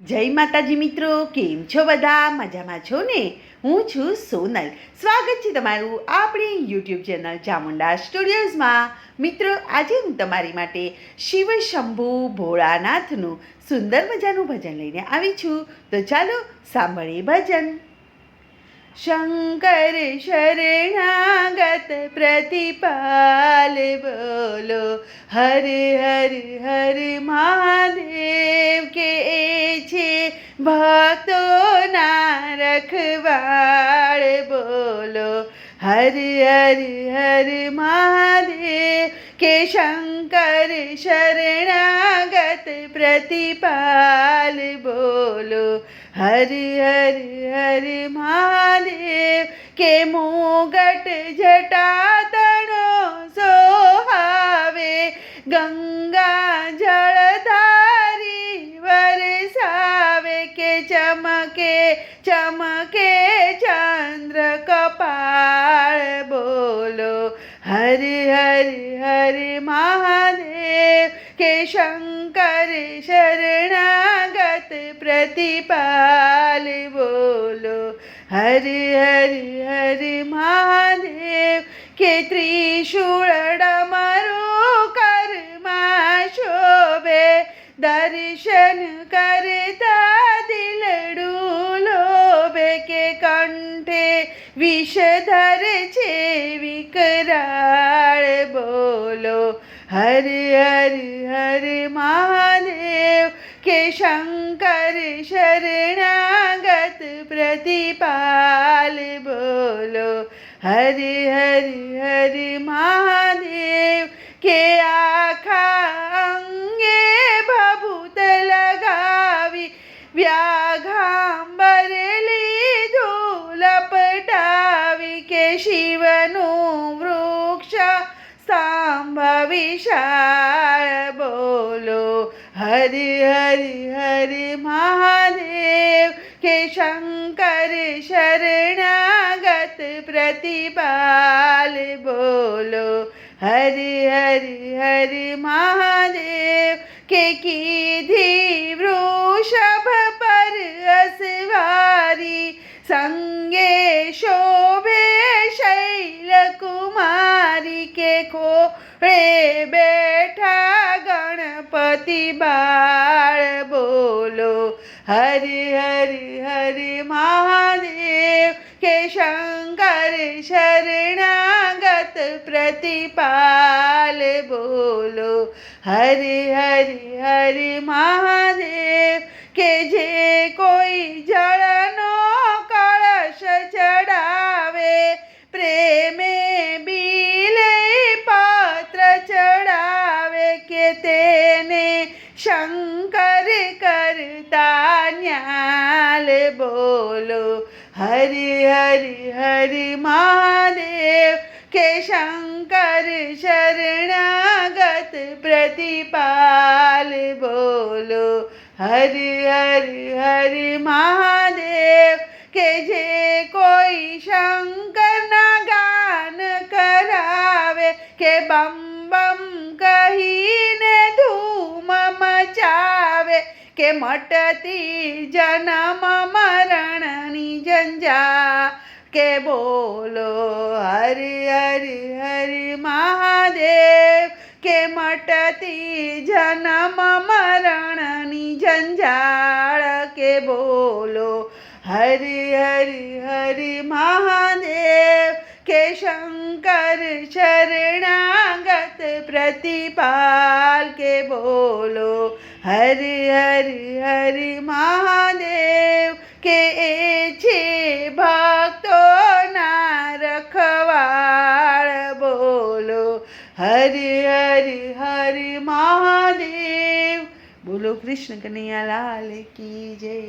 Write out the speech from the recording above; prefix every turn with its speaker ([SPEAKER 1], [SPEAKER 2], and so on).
[SPEAKER 1] જય માતાજી મિત્રો, કેમ છો બધા? મજામાં છો ને? હું છું સોનલ. સ્વાગત છે તમારું આપણી યુટ્યુબ ચેનલ ચામુંડા સ્ટુડિયોઝમાં. મિત્રો, આજે હું તમારી માટે શિવ શંભુ ભોળાનાથનું સુંદર મજાનું ભજન લઈને આવી છું. તો ચાલો સાંભળીએ ભજન. શંકર શરણાગત પ્રતિપાલ બોલો, હર હર હર મહાદેવ કે છે ભક્તોના રખવાળ બોલો, હર હર હર મહાદેવ કે શંકર શરણાગત પ્રતિપાલ બોલો, હર હર હર મહાદેવ કે મુગટ જટાતણો સોહાવે, ગંગા જળધારી વરસાવે, કે ચમકે ચમકે ચંદ્ર કપાળ બોલો, હર હર હર મહાદેવ કે શંકર શરણાગત પ્રતિપાલ બોલો, હર હર હર મહાદેવ કે ત્રિશૂળ ડમરું કરમાં શોભે, દર્શન કરતા દિલડું લોભે, કે કંઠે વિષધર છે વિકરાળ બોલો, હર હર હર મહાદેવ કે શંકર શરણાગત પ્રતિપાલ બોલો, હર હર હર મહાદેવ કે આખા અંગે ભભૂત લગાવી, વ્યાઘાંબર લીધું લપટાવી, કે શિવનું વૃક્ષ સ્તંભ વિશાળ બોલો, હર હર હર મહાદેવ કે શંકર શરણાગત પ્રતિપાલ બોલો, હર હર હર મહાદેવ કે કીધી વૃષભ પર અસવારી, સંગે શોભે શૈલકુમારી, કે ખોળે બેઠા ગણપતિ બાળ બોલો, હર હર હર મહાદેવ કે શંકર શરણાગત પ્રતિપાલ બોલો, હર હર હર મહાદેવ કે જે કોઈ જળનો કળશ ચડાવે, પ્રેમે બીલે પાત્ર ચડાવે, કે તેને શંકર કરતા ન્યાલ બોલો, હર હર હર મહાદેવ કે શંકર શરણાગત પ્રતિપાલ બોલો, હર હર હર મહાદેવ કે જે કોઈ શંકરના ગાન કરાવે, કે બમ બમ કહીને ધૂમ મચાવે, કે મટતી જન્મ મરણની જંજાળ, કે બોલો, હર હર હર મહાદેવ કે મટતી જન્મ મરણની જંજાળ, કે બોલો, હર હર હર મહાદેવ કે શંકર શરણાગત પ્રતિપાલ, કે બોલો, હર હર હર મહાદેવ કે છે ભક્તોના રખવાળ બોલો, હર હર હર મહાદેવ. બોલો કૃષ્ણ કનૈયા લાલ કી જય.